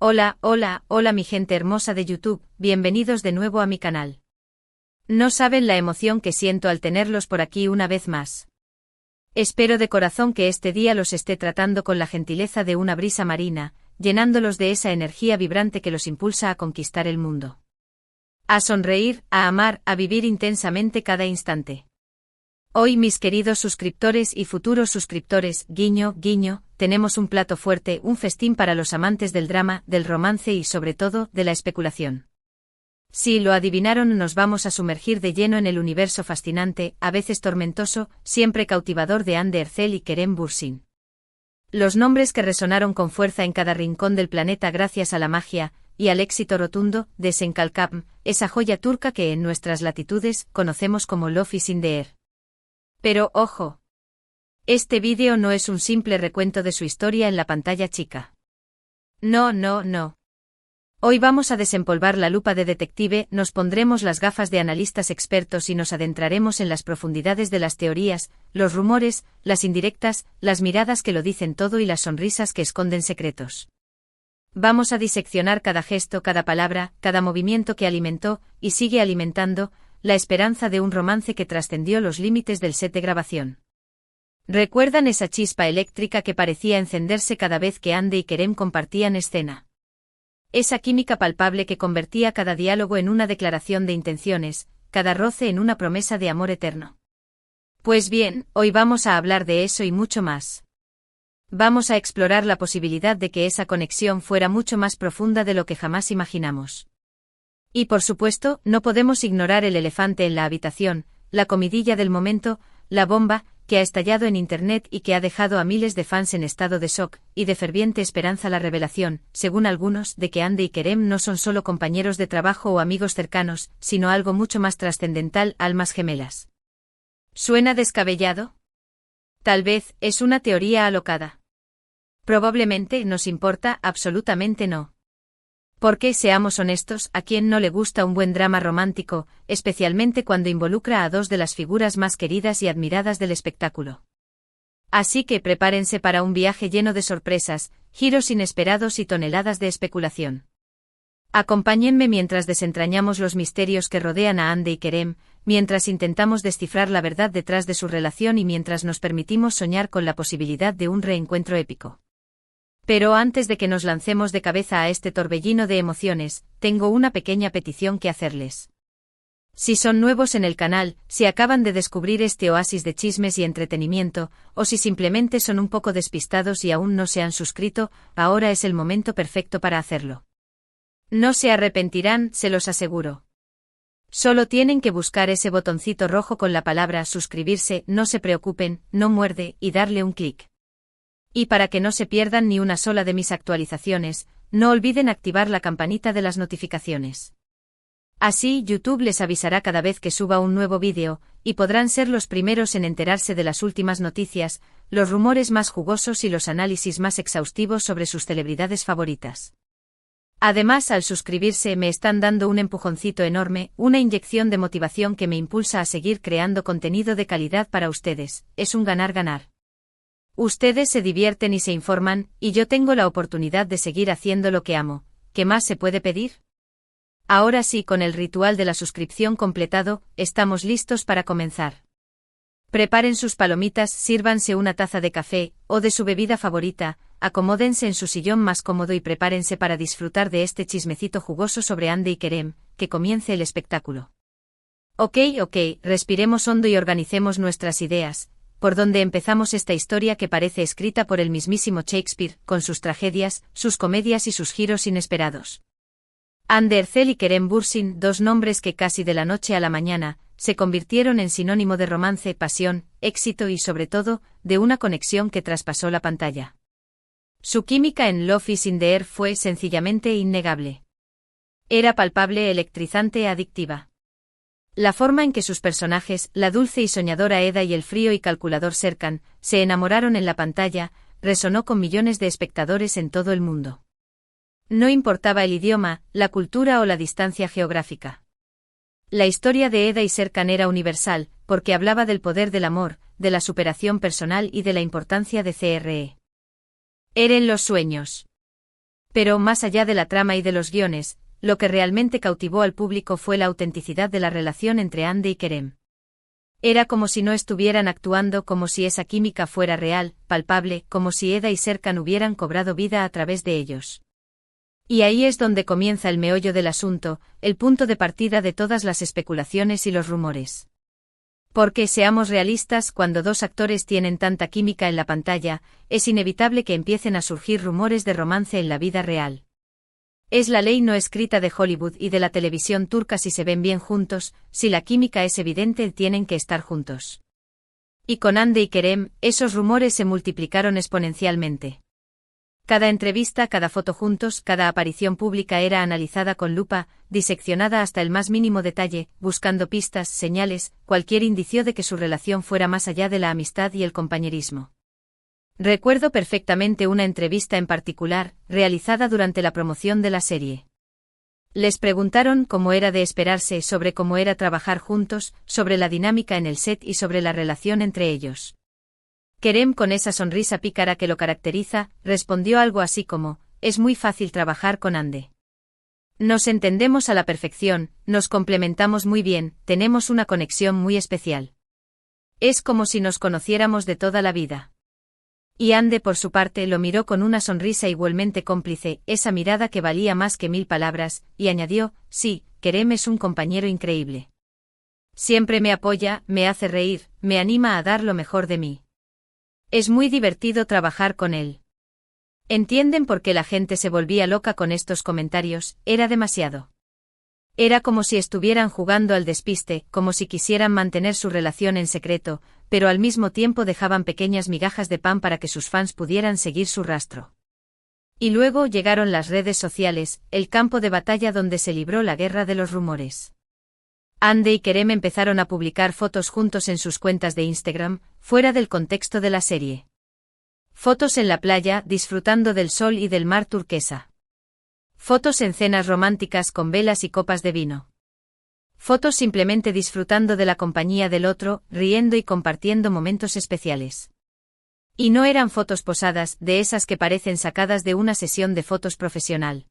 Hola, hola, hola mi gente hermosa de YouTube, bienvenidos de nuevo a mi canal. No saben la emoción que siento al tenerlos por aquí una vez más. Espero de corazón que este día los esté tratando con la gentileza de una brisa marina, llenándolos de esa energía vibrante que los impulsa a conquistar el mundo. A sonreír, a amar, a vivir intensamente cada instante. Hoy, mis queridos suscriptores y futuros suscriptores, guiño, guiño, tenemos un plato fuerte, un festín para los amantes del drama, del romance y sobre todo, de la especulación. Si lo adivinaron, nos vamos a sumergir de lleno en el universo fascinante, a veces tormentoso, siempre cautivador de Anne Ercel y Kerem Bürsin. Los nombres que resonaron con fuerza en cada rincón del planeta gracias a la magia y al éxito rotundo de Senkalkam, esa joya turca que en nuestras latitudes conocemos como Love is in the air. Pero, ojo. Este vídeo no es un simple recuento de su historia en la pantalla chica. No, no, no. Hoy vamos a desempolvar la lupa de detective, nos pondremos las gafas de analistas expertos y nos adentraremos en las profundidades de las teorías, los rumores, las indirectas, las miradas que lo dicen todo y las sonrisas que esconden secretos. Vamos a diseccionar cada gesto, cada palabra, cada movimiento que alimentó, y sigue alimentando, la esperanza de un romance que trascendió los límites del set de grabación. ¿Recuerdan esa chispa eléctrica que parecía encenderse cada vez que Anne y Kerem compartían escena? Esa química palpable que convertía cada diálogo en una declaración de intenciones, cada roce en una promesa de amor eterno. Pues bien, hoy vamos a hablar de eso y mucho más. Vamos a explorar la posibilidad de que esa conexión fuera mucho más profunda de lo que jamás imaginamos. Y por supuesto, no podemos ignorar el elefante en la habitación, la comidilla del momento, la bomba, que ha estallado en Internet y que ha dejado a miles de fans en estado de shock y de ferviente esperanza la revelación, según algunos, de que Anne y Kerem no son solo compañeros de trabajo o amigos cercanos, sino algo mucho más trascendental, almas gemelas. ¿Suena descabellado? Tal vez, es una teoría alocada. Probablemente nos importa, absolutamente no. Porque, seamos honestos, ¿a quién no le gusta un buen drama romántico, especialmente cuando involucra a dos de las figuras más queridas y admiradas del espectáculo? Así que prepárense para un viaje lleno de sorpresas, giros inesperados y toneladas de especulación. Acompáñenme mientras desentrañamos los misterios que rodean a Anne y Kerem, mientras intentamos descifrar la verdad detrás de su relación y mientras nos permitimos soñar con la posibilidad de un reencuentro épico. Pero antes de que nos lancemos de cabeza a este torbellino de emociones, tengo una pequeña petición que hacerles. Si son nuevos en el canal, si acaban de descubrir este oasis de chismes y entretenimiento, o si simplemente son un poco despistados y aún no se han suscrito, ahora es el momento perfecto para hacerlo. No se arrepentirán, se los aseguro. Solo tienen que buscar ese botoncito rojo con la palabra suscribirse, no se preocupen, no muerde, y darle un clic. Y para que no se pierdan ni una sola de mis actualizaciones, no olviden activar la campanita de las notificaciones. Así YouTube les avisará cada vez que suba un nuevo vídeo, y podrán ser los primeros en enterarse de las últimas noticias, los rumores más jugosos y los análisis más exhaustivos sobre sus celebridades favoritas. Además, al suscribirse me están dando un empujoncito enorme, una inyección de motivación que me impulsa a seguir creando contenido de calidad para ustedes, es un ganar-ganar. Ustedes se divierten y se informan, y yo tengo la oportunidad de seguir haciendo lo que amo. ¿Qué más se puede pedir? Ahora sí, con el ritual de la suscripción completado, estamos listos para comenzar. Preparen sus palomitas, sírvanse una taza de café, o de su bebida favorita, acomódense en su sillón más cómodo y prepárense para disfrutar de este chismecito jugoso sobre Anne y Kerem, que comience el espectáculo. Ok, respiremos hondo y organicemos nuestras ideas. ¿Por dónde empezamos esta historia que parece escrita por el mismísimo Shakespeare, con sus tragedias, sus comedias y sus giros inesperados? Anne Ercel y Kerem Bürsin, dos nombres que casi de la noche a la mañana, se convirtieron en sinónimo de romance, pasión, éxito y sobre todo, de una conexión que traspasó la pantalla. Su química en Love is in the air fue sencillamente innegable. Era palpable, electrizante, adictiva. La forma en que sus personajes, la dulce y soñadora Eda y el frío y calculador Serkan, se enamoraron en la pantalla, resonó con millones de espectadores en todo el mundo. No importaba el idioma, la cultura o la distancia geográfica. La historia de Eda y Serkan era universal, porque hablaba del poder del amor, de la superación personal y de la importancia de CRE. Eran los sueños. Pero más allá de la trama y de los guiones, lo que realmente cautivó al público fue la autenticidad de la relación entre Andy y Kerem. Era como si no estuvieran actuando, como si esa química fuera real, palpable, como si Eda y Serkan hubieran cobrado vida a través de ellos. Y ahí es donde comienza el meollo del asunto, el punto de partida de todas las especulaciones y los rumores. Porque, seamos realistas, cuando dos actores tienen tanta química en la pantalla, es inevitable que empiecen a surgir rumores de romance en la vida real. Es la ley no escrita de Hollywood y de la televisión turca: si se ven bien juntos, si la química es evidente, tienen que estar juntos. Y con Hande y Kerem, esos rumores se multiplicaron exponencialmente. Cada entrevista, cada foto juntos, cada aparición pública era analizada con lupa, diseccionada hasta el más mínimo detalle, buscando pistas, señales, cualquier indicio de que su relación fuera más allá de la amistad y el compañerismo. Recuerdo perfectamente una entrevista en particular, realizada durante la promoción de la serie. Les preguntaron, como era de esperarse, sobre cómo era trabajar juntos, sobre la dinámica en el set y sobre la relación entre ellos. Kerem, con esa sonrisa pícara que lo caracteriza, respondió algo así como: es muy fácil trabajar con Hande. Nos entendemos a la perfección, nos complementamos muy bien, tenemos una conexión muy especial. Es como si nos conociéramos de toda la vida. Y Hande, por su parte, lo miró con una sonrisa igualmente cómplice, esa mirada que valía más que 1000 palabras, y añadió: sí, Kerem es un compañero increíble. Siempre me apoya, me hace reír, me anima a dar lo mejor de mí. Es muy divertido trabajar con él. ¿Entienden por qué la gente se volvía loca con estos comentarios? Era demasiado. Era como si estuvieran jugando al despiste, como si quisieran mantener su relación en secreto, pero al mismo tiempo dejaban pequeñas migajas de pan para que sus fans pudieran seguir su rastro. Y luego llegaron las redes sociales, el campo de batalla donde se libró la guerra de los rumores. Hande y Kerem empezaron a publicar fotos juntos en sus cuentas de Instagram, fuera del contexto de la serie. Fotos en la playa, disfrutando del sol y del mar turquesa. Fotos en cenas románticas con velas y copas de vino. Fotos simplemente disfrutando de la compañía del otro, riendo y compartiendo momentos especiales. Y no eran fotos posadas, de esas que parecen sacadas de una sesión de fotos profesional.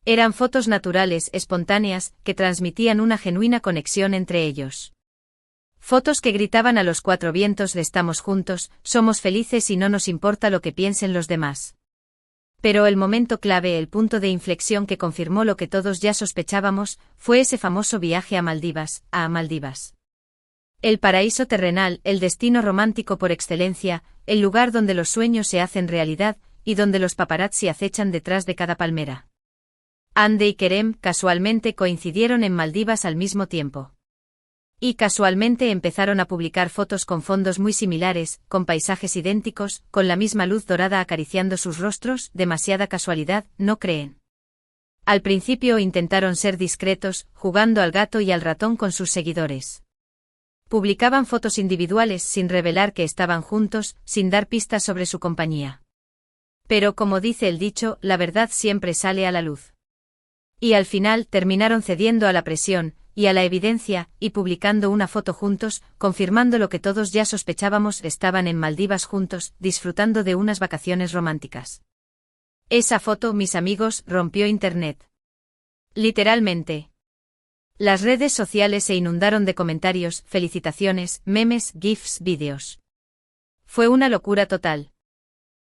Eran fotos naturales, espontáneas, que transmitían una genuina conexión entre ellos. Fotos que gritaban a los cuatro vientos de estamos juntos, somos felices y no nos importa lo que piensen los demás. Pero el momento clave, el punto de inflexión que confirmó lo que todos ya sospechábamos, fue ese famoso viaje a Maldivas, El paraíso terrenal, el destino romántico por excelencia, el lugar donde los sueños se hacen realidad, y donde los paparazzi acechan detrás de cada palmera. Hande y Kerem, casualmente, coincidieron en Maldivas al mismo tiempo. Y casualmente empezaron a publicar fotos con fondos muy similares, con paisajes idénticos, con la misma luz dorada acariciando sus rostros. Demasiada casualidad, ¿no creen? Al principio intentaron ser discretos, jugando al gato y al ratón con sus seguidores. Publicaban fotos individuales sin revelar que estaban juntos, sin dar pistas sobre su compañía. Pero como dice el dicho, la verdad siempre sale a la luz. Y al final terminaron cediendo a la presión y a la evidencia, y publicando una foto juntos, confirmando lo que todos ya sospechábamos: estaban en Maldivas juntos, disfrutando de unas vacaciones románticas. Esa foto, mis amigos, rompió Internet. Literalmente. Las redes sociales se inundaron de comentarios, felicitaciones, memes, gifs, vídeos. Fue una locura total.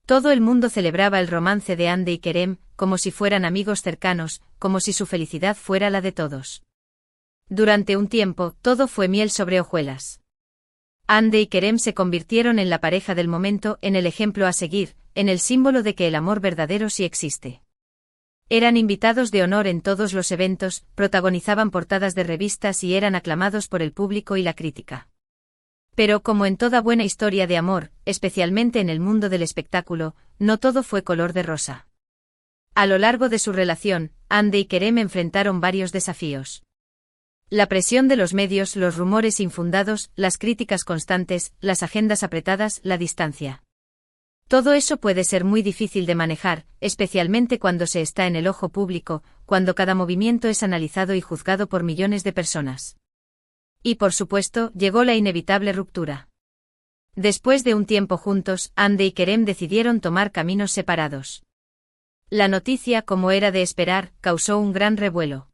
Todo el mundo celebraba el romance de Hande y Kerem, como si fueran amigos cercanos, como si su felicidad fuera la de todos. Durante un tiempo, todo fue miel sobre hojuelas. Hande y Kerem se convirtieron en la pareja del momento, en el ejemplo a seguir, en el símbolo de que el amor verdadero sí existe. Eran invitados de honor en todos los eventos, protagonizaban portadas de revistas y eran aclamados por el público y la crítica. Pero como en toda buena historia de amor, especialmente en el mundo del espectáculo, no todo fue color de rosa. A lo largo de su relación, Hande y Kerem enfrentaron varios desafíos. La presión de los medios, los rumores infundados, las críticas constantes, las agendas apretadas, la distancia. Todo eso puede ser muy difícil de manejar, especialmente cuando se está en el ojo público, cuando cada movimiento es analizado y juzgado por millones de personas. Y por supuesto, llegó la inevitable ruptura. Después de un tiempo juntos, Hande y Kerem decidieron tomar caminos separados. La noticia, como era de esperar, causó un gran revuelo.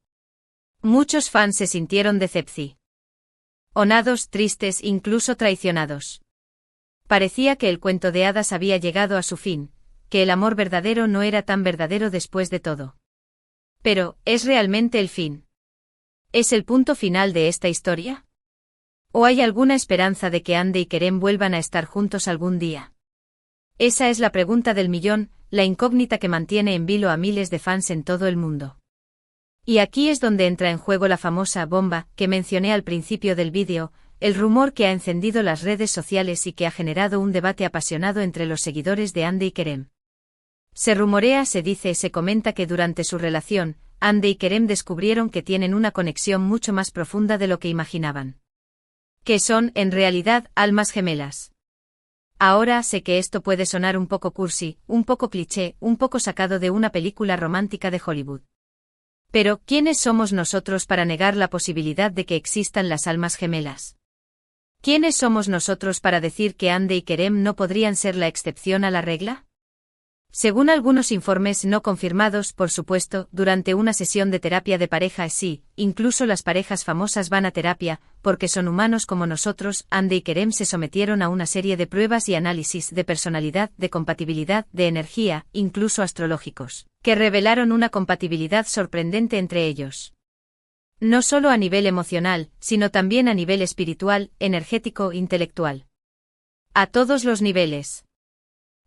Muchos fans se sintieron decepcionados, tristes, incluso traicionados. Parecía que el cuento de hadas había llegado a su fin, que el amor verdadero no era tan verdadero después de todo. Pero, ¿es realmente el fin? ¿Es el punto final de esta historia? ¿O hay alguna esperanza de que Andy y Kerem vuelvan a estar juntos algún día? Esa es la pregunta del millón, la incógnita que mantiene en vilo a miles de fans en todo el mundo. Y aquí es donde entra en juego la famosa bomba que mencioné al principio del vídeo, el rumor que ha encendido las redes sociales y que ha generado un debate apasionado entre los seguidores de Andy y Kerem. Se rumorea, se dice, se comenta que durante su relación, Andy y Kerem descubrieron que tienen una conexión mucho más profunda de lo que imaginaban. Que son, en realidad, almas gemelas. Ahora sé que esto puede sonar un poco cursi, un poco cliché, un poco sacado de una película romántica de Hollywood. Pero, ¿quiénes somos nosotros para negar la posibilidad de que existan las almas gemelas? ¿Quiénes somos nosotros para decir que Andy y Kerem no podrían ser la excepción a la regla? Según algunos informes no confirmados, por supuesto, durante una sesión de terapia de pareja sí, incluso las parejas famosas van a terapia, porque son humanos como nosotros, Andy y Kerem se sometieron a una serie de pruebas y análisis de personalidad, de compatibilidad, de energía, incluso astrológicos, que revelaron una compatibilidad sorprendente entre ellos. No solo a nivel emocional, sino también a nivel espiritual, energético, intelectual. A todos los niveles.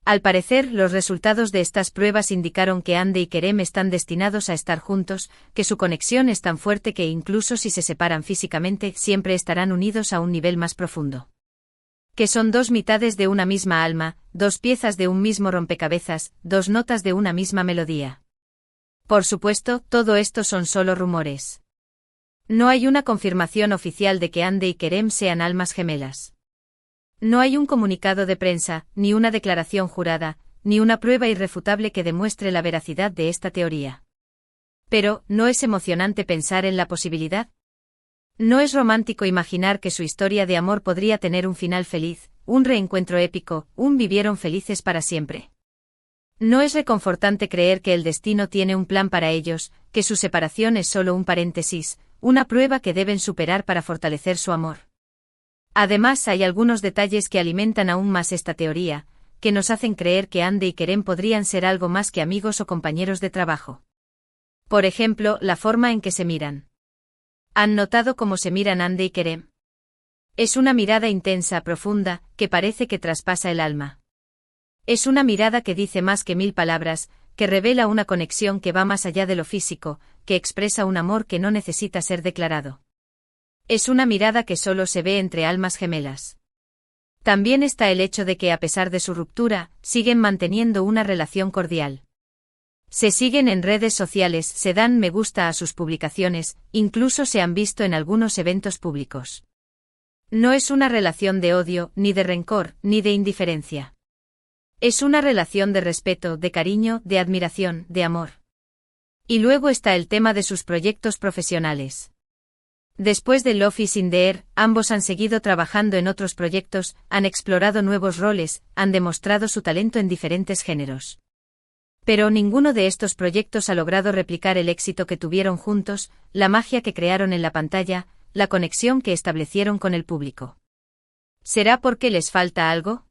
Al parecer, los resultados de estas pruebas indicaron que Andy y Kerem están destinados a estar juntos, que su conexión es tan fuerte que incluso si se separan físicamente, siempre estarán unidos a un nivel más profundo. Que son dos mitades de una misma alma, dos piezas de un mismo rompecabezas, dos notas de una misma melodía. Por supuesto, todo esto son solo rumores. No hay una confirmación oficial de que Andy y Kerem sean almas gemelas. No hay un comunicado de prensa, ni una declaración jurada, ni una prueba irrefutable que demuestre la veracidad de esta teoría. Pero, ¿no es emocionante pensar en la posibilidad? ¿No es romántico imaginar que su historia de amor podría tener un final feliz, un reencuentro épico, un vivieron felices para siempre? ¿No es reconfortante creer que el destino tiene un plan para ellos, que su separación es solo un paréntesis, una prueba que deben superar para fortalecer su amor? Además, hay algunos detalles que alimentan aún más esta teoría, que nos hacen creer que Andy y Kerem podrían ser algo más que amigos o compañeros de trabajo. Por ejemplo, la forma en que se miran. ¿Han notado cómo se miran Andy y Kerem? Es una mirada intensa, profunda, que parece que traspasa el alma. Es una mirada que dice más que 1000 palabras, que revela una conexión que va más allá de lo físico, que expresa un amor que no necesita ser declarado. Es una mirada que solo se ve entre almas gemelas. También está el hecho de que a pesar de su ruptura, siguen manteniendo una relación cordial. Se siguen en redes sociales, se dan me gusta a sus publicaciones, incluso se han visto en algunos eventos públicos. No es una relación de odio, ni de rencor, ni de indiferencia. Es una relación de respeto, de cariño, de admiración, de amor. Y luego está el tema de sus proyectos profesionales. Después de Love is in the Air, ambos han seguido trabajando en otros proyectos, han explorado nuevos roles, han demostrado su talento en diferentes géneros. Pero ninguno de estos proyectos ha logrado replicar el éxito que tuvieron juntos, la magia que crearon en la pantalla, la conexión que establecieron con el público. ¿Será porque les falta algo?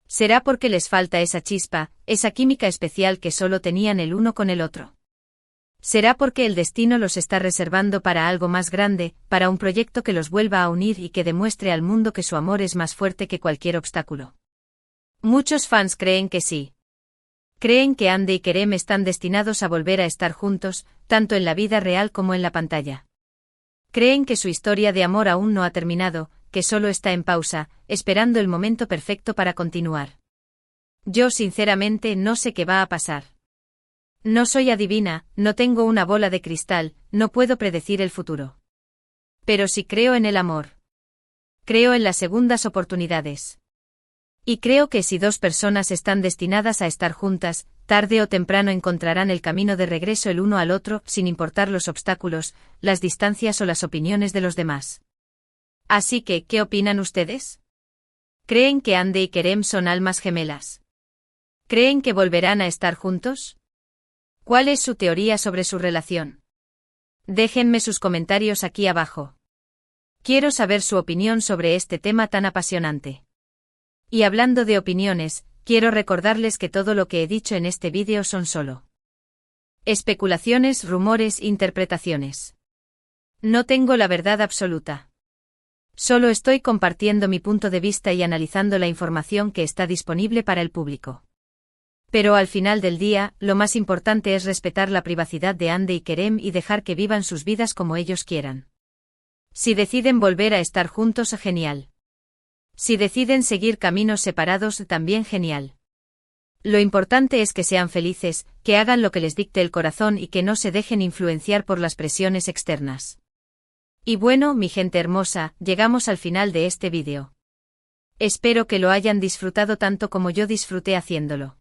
¿Será porque les falta esa chispa, esa química especial que solo tenían el uno con el otro? ¿Será porque el destino los está reservando para algo más grande, para un proyecto que los vuelva a unir y que demuestre al mundo que su amor es más fuerte que cualquier obstáculo? Muchos fans creen que sí. Creen que Andy y Kerem están destinados a volver a estar juntos, tanto en la vida real como en la pantalla. Creen que su historia de amor aún no ha terminado, que solo está en pausa, esperando el momento perfecto para continuar. Yo sinceramente no sé qué va a pasar. No soy adivina, no tengo una bola de cristal, no puedo predecir el futuro. Pero sí creo en el amor. Creo en las segundas oportunidades. Y creo que si dos personas están destinadas a estar juntas, tarde o temprano encontrarán el camino de regreso el uno al otro, sin importar los obstáculos, las distancias o las opiniones de los demás. Así que, ¿qué opinan ustedes? ¿Creen que Andy y Kerem son almas gemelas? ¿Creen que volverán a estar juntos? ¿Cuál es su teoría sobre su relación? Déjenme sus comentarios aquí abajo. Quiero saber su opinión sobre este tema tan apasionante. Y hablando de opiniones, quiero recordarles que todo lo que he dicho en este vídeo son solo especulaciones, rumores, interpretaciones. No tengo la verdad absoluta. Solo estoy compartiendo mi punto de vista y analizando la información que está disponible para el público. Pero al final del día, lo más importante es respetar la privacidad de Hande y Kerem y dejar que vivan sus vidas como ellos quieran. Si deciden volver a estar juntos, genial. Si deciden seguir caminos separados, también genial. Lo importante es que sean felices, que hagan lo que les dicte el corazón y que no se dejen influenciar por las presiones externas. Y bueno, mi gente hermosa, llegamos al final de este vídeo. Espero que lo hayan disfrutado tanto como yo disfruté haciéndolo.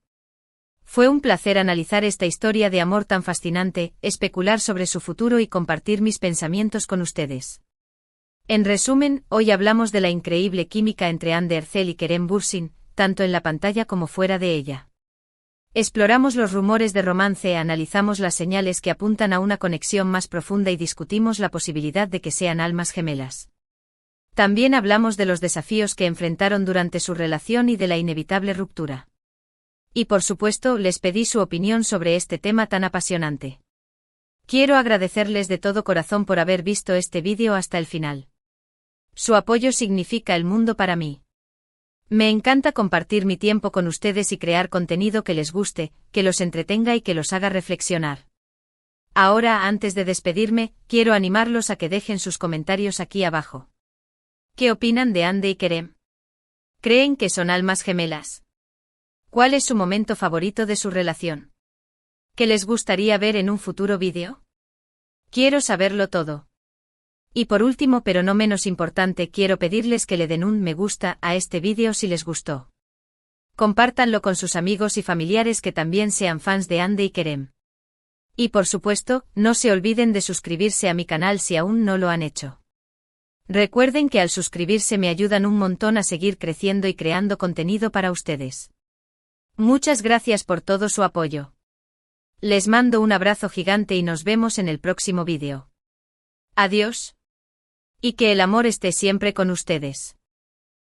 Fue un placer analizar esta historia de amor tan fascinante, especular sobre su futuro y compartir mis pensamientos con ustedes. En resumen, hoy hablamos de la increíble química entre Hande Erçel y Kerem Bürsin, tanto en la pantalla como fuera de ella. Exploramos los rumores de romance, analizamos las señales que apuntan a una conexión más profunda y discutimos la posibilidad de que sean almas gemelas. También hablamos de los desafíos que enfrentaron durante su relación y de la inevitable ruptura. Y por supuesto, les pedí su opinión sobre este tema tan apasionante. Quiero agradecerles de todo corazón por haber visto este vídeo hasta el final. Su apoyo significa el mundo para mí. Me encanta compartir mi tiempo con ustedes y crear contenido que les guste, que los entretenga y que los haga reflexionar. Ahora, antes de despedirme, quiero animarlos a que dejen sus comentarios aquí abajo. ¿Qué opinan de Hande y Kerem? ¿Creen que son almas gemelas? ¿Cuál es su momento favorito de su relación? ¿Qué les gustaría ver en un futuro vídeo? Quiero saberlo todo. Y por último, pero no menos importante, quiero pedirles que le den un me gusta a este vídeo si les gustó. Compártanlo con sus amigos y familiares que también sean fans de Hande y Kerem. Y por supuesto, no se olviden de suscribirse a mi canal si aún no lo han hecho. Recuerden que al suscribirse me ayudan un montón a seguir creciendo y creando contenido para ustedes. Muchas gracias por todo su apoyo. Les mando un abrazo gigante y nos vemos en el próximo vídeo. Adiós. Y que el amor esté siempre con ustedes.